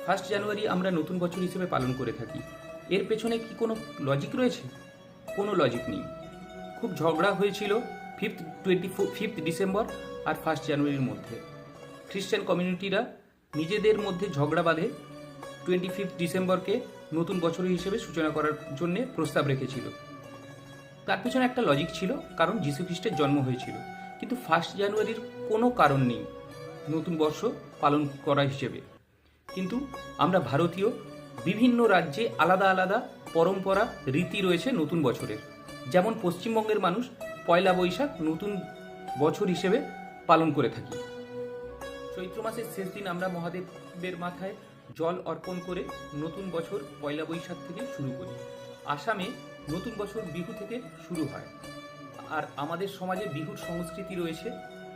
1 জানুয়ারি আমরা নতুন বছর হিসেবে পালন করে থাকি। এর পেছনে কি কোনো লজিক রয়েছে? কোনো লজিক নেই। খুব ঝগড়া হয়েছিল 5th ডিসেম্বর আর 1 জানুয়ারির মধ্যে। খ্রিশ্চান কমিউনিটিরা নিজেদের মধ্যে ঝগড়া বাঁধে 25 ডিসেম্বরকে নতুন বছর হিসেবে সূচনা করার জন্য প্রস্তাব রেখেছিল। তার পেছনে একটা লজিক ছিল, কারণ যীশু খ্রিস্টের জন্ম হয়েছিল। কিন্তু 1 জানুয়ারির কোনো কারণ নেই নতুন বর্ষ পালন করা হিসেবে। কিন্তু আমরা ভারতীয়, বিভিন্ন রাজ্যে আলাদা আলাদা পরম্পরা রীতি রয়েছে নতুন বছরের। যেমন পশ্চিমবঙ্গের মানুষ পয়লা বৈশাখ নতুন বছর হিসেবে পালন করে থাকি। চৈত্র মাসের শেষ দিন আমরা মহাদেবের মাথায় জল অর্পণ করে নতুন বছর পয়লা বৈশাখ থেকে শুরু করি। আসামে নতুন বছর বিহু থেকে শুরু হয়। আর আমাদের সমাজে বিহুর সংস্কৃতি রয়েছে,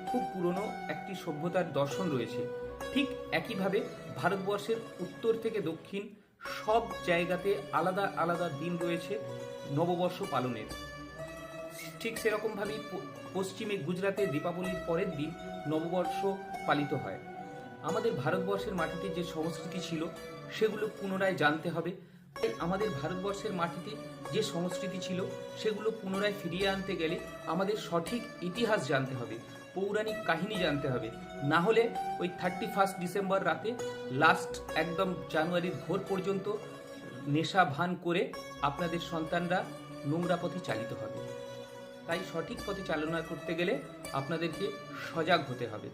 খুব পুরনো একটি সভ্যতার দর্শন রয়েছে। ঠিক একইভাবে ভারতবর্ষের উত্তর থেকে দক্ষিণ সব জায়গাতে আলাদা আলাদা দিন রয়েছে নববর্ষ পালনের। ঠিক সেরকমভাবেই পশ্চিমে গুজরাটে দীপাবলির পরের দিন নববর্ষ পালিত হয়। আমাদের ভারতবর্ষের মাটিতে যে সংস্কৃতি ছিল সেগুলো পুনরায় জানতে হবে। তাই আমাদের ভারতবর্ষের মাটিতে যে সংস্কৃতি ছিল সেগুলো পুনরায় ফিরিয়ে আনতে গেলে আমাদের সঠিক ইতিহাস জানতে হবে, পৌরাণিক কাহিনী জানতে হবে। না হলে ওই 31 ডিসেম্বর রাতে লাস্ট একদম জানুয়ারির ভোর পর্যন্ত নেশা ভান করে আপনাদের সন্তানরা নোংরা পথে চালিত হবে। তাই সঠিক পথে চালনা করতে গেলে আপনাদেরকে সজাগ হতে হবে।